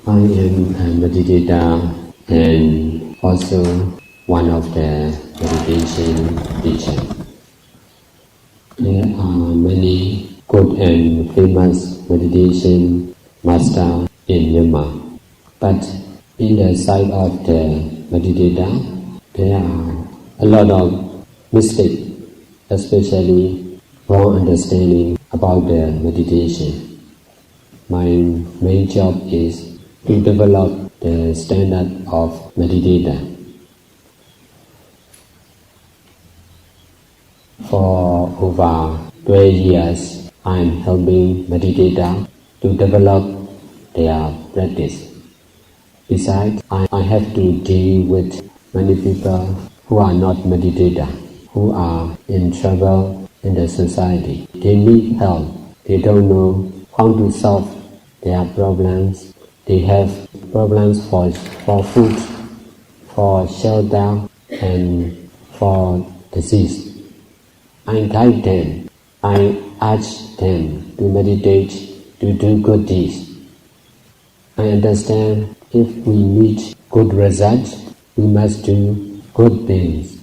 I am a meditator and also one of the meditation teachers. There are many good and famous meditation masters in Myanmar, but in the side of the meditator, there are a lot of mistakes, especially wrong understanding about the meditation. My main job is to develop the standard of meditator. For over 12 years, I am helping meditators to develop their practice. Besides, I have to deal with many people who are not meditators, who are in trouble in the society. They need help. They don't know how to solve their problems. They have problems for food, for shelter, and for disease. I guide them. I ask them to meditate, to do good deeds. I understand if we need good results, we must do good things.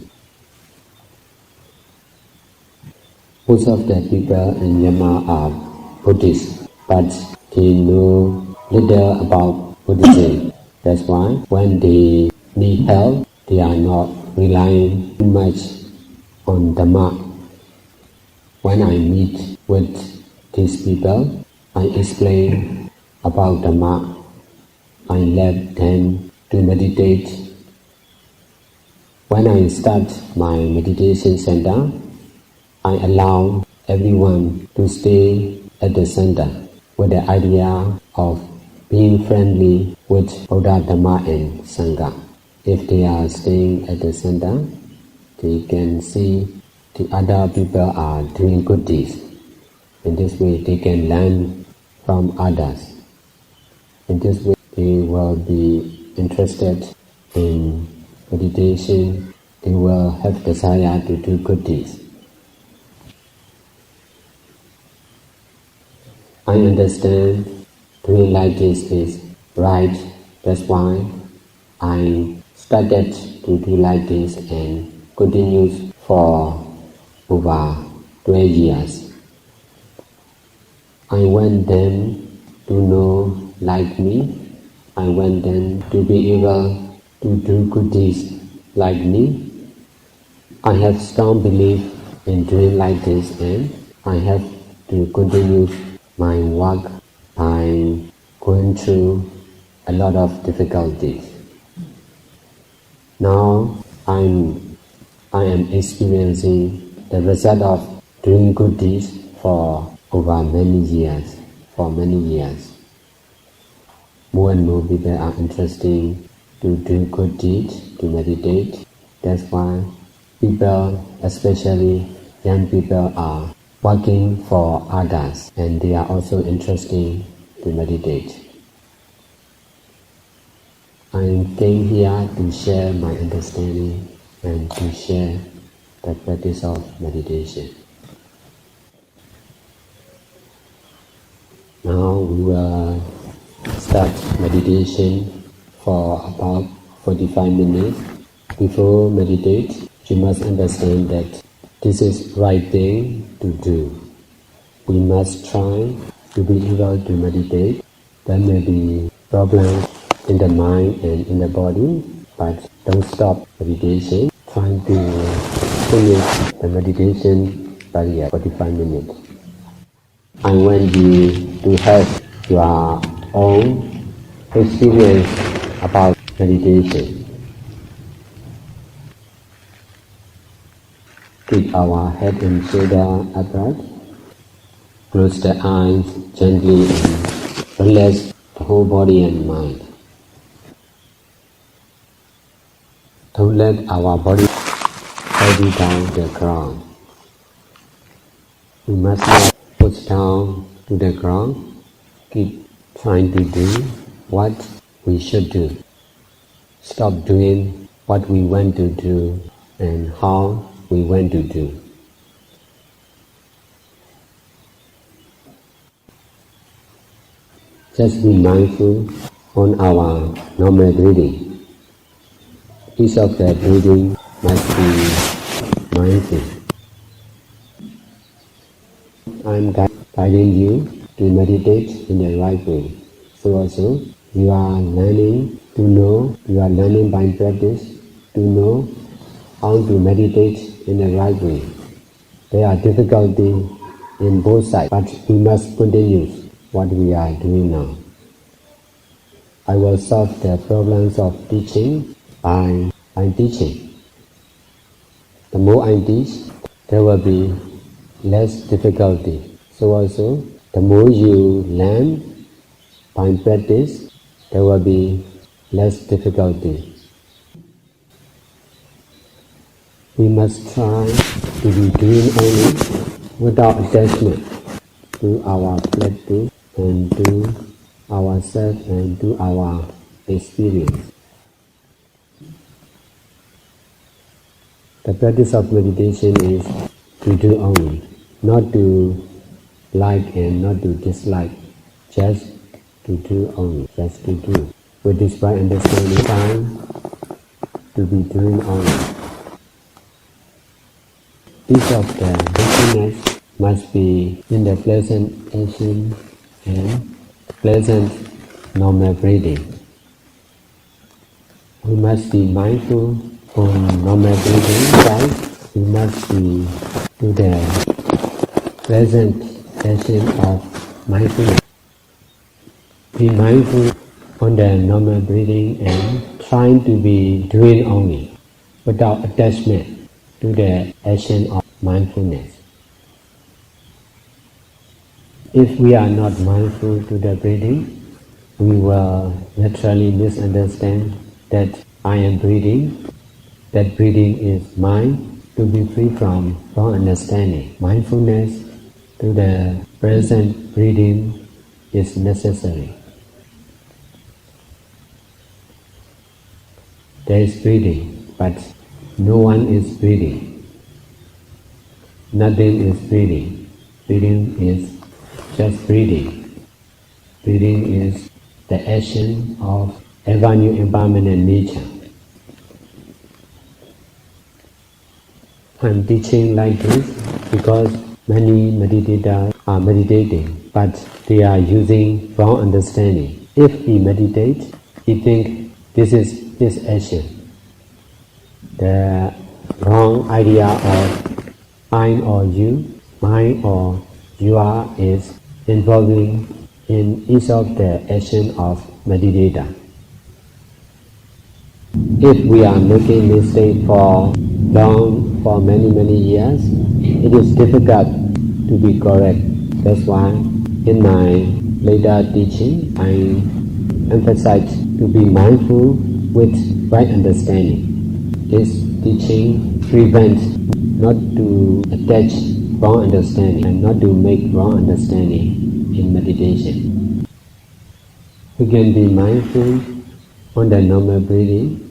Most of the people in Myanmar are Buddhists, but they know little about Buddhism. That's why when they need help, they are not relying too much on Dhamma. When I meet with these people, I explain about Dhamma. I let them to meditate. When I start my meditation center, I allow everyone to stay at the center with the idea of being friendly with Buddha, Dhamma and Sangha. If they are staying at the center, they can see the other people are doing good deeds. In this way, they can learn from others. In this way, they will be interested in meditation. They will have desire to do good deeds. I understand doing like this is right. That's why I started to do like this and continues for over 12 years. I want them to know like me. I want them to be able to do good deeds like me. I have strong belief in doing like this, and I have to continue my work by going through a lot of difficulties. Now I am experiencing the result of doing good deeds for over many years. More and more people are interested to do good deeds, to meditate. That's why people, especially young people, are working for others, and they are also interested to meditate. I came here to share my understanding and to share the practice of meditation. Now we will start meditation for about 45 minutes. Before meditate, you must understand that this is the right thing to do. We must try to be able to meditate. There may be problems in the mind and in the body, but don't stop meditation. Try to finish the meditation by 45 minutes. I want you to have your own experience about meditation. Keep our head and shoulder upright. Close the eyes gently and relax the whole body and mind. Don't let our body heavy down the ground. We must not push down to the ground. Keep trying to do what we should do. Stop doing what we want to do and how we want to do. Just be mindful on our normal breathing. Each of the breathing must be mindful. I'm guiding you to meditate in the right way. So also, you are learning to know, you are learning by practice to know how to meditate in the right way. There are difficulties in both sides, but we must continue what we are doing now. I will solve the problems of teaching by teaching. The more I teach, there will be less difficulty. So also, the more you learn by practice, there will be less difficulty. We must try to be doing only without attachment to our practice and to ourselves and to our experience. The practice of meditation is to do only, not to like and not to dislike, just to do only, just to do. With this right understanding, time to be doing only. Each of the mindfulness must be in the pleasant action and pleasant normal breathing. We must be mindful on normal breathing side. We must be to the pleasant action of mindfulness. Be mindful on the normal breathing and trying to be doing only without attachment to the action of mindfulness. If we are not mindful to the breathing, we will naturally misunderstand that I am breathing, that breathing is mine. To be free from wrong understanding, mindfulness to the present breathing is necessary. There is breathing, but no one is breathing. Nothing is breathing. Breathing is just breathing. Breathing is the action of ever-new impermanent nature. I'm teaching like this because many meditators are meditating, but they are using wrong understanding. If he meditates, he thinks this is his action. The wrong idea of I or you, mine or you are is involving in each of the action of meditator. If we are making mistake for many years, it is difficult to be correct. That's why in my later teaching, I emphasize to be mindful with right understanding. This teaching prevents not to attach wrong understanding and not to make wrong understanding in meditation. We can be mindful on the normal breathing.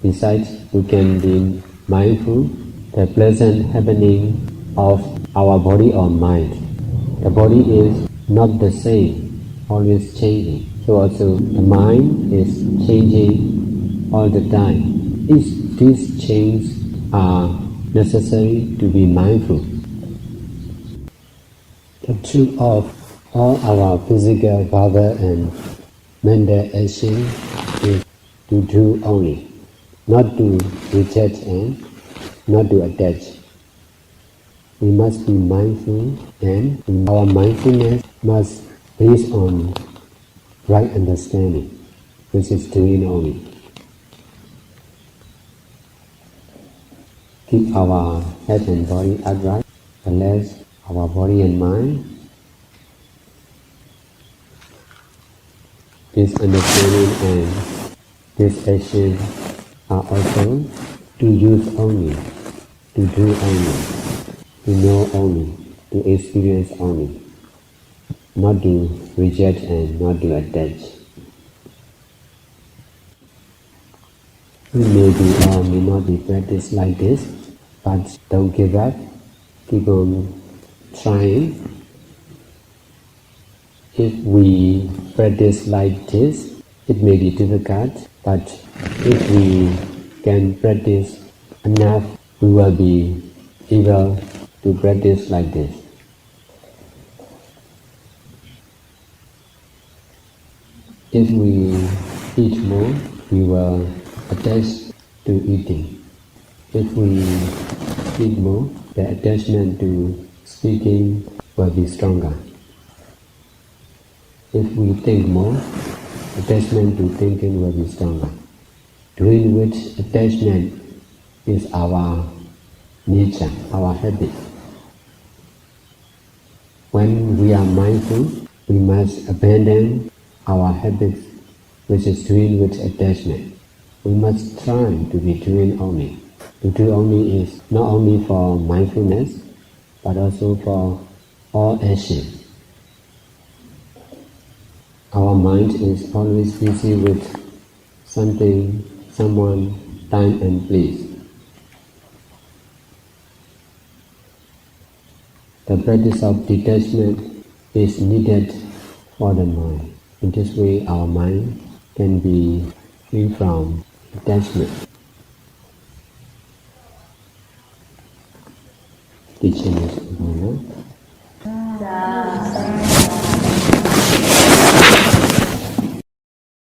Besides, we can be mindful the pleasant happening of our body or mind. The body is not the same, always changing. So also the mind is changing all the time. These changes are necessary to be mindful. The truth of all our physical, verbal and mental action is to do only, not to reject and not to attach. We must be mindful and our mindfulness must based on right understanding, which is doing only. Keep our head and body upright, relax our body and mind. This understanding and this action are also to use only, to do only, to know only, to experience only, not to reject and not to attach. We may be or may not be practiced like this, but don't give up. Keep on trying. If we practice like this, It may be difficult, but if we can practice enough, we will be able to practice like this. If we eat more, we will attach to eating. If we eat more, the attachment to speaking will be stronger. If we think more, attachment to thinking will be stronger. During which attachment is our nature, our habit. When we are mindful, we must abandon our habits, which is doing with attachment. We must try to be doing only. To do only is not only for mindfulness, but also for all action. Our mind is always busy with something, someone, time and place. The practice of detachment is needed for the mind. In this way, our mind can be free from attachment. Teaching is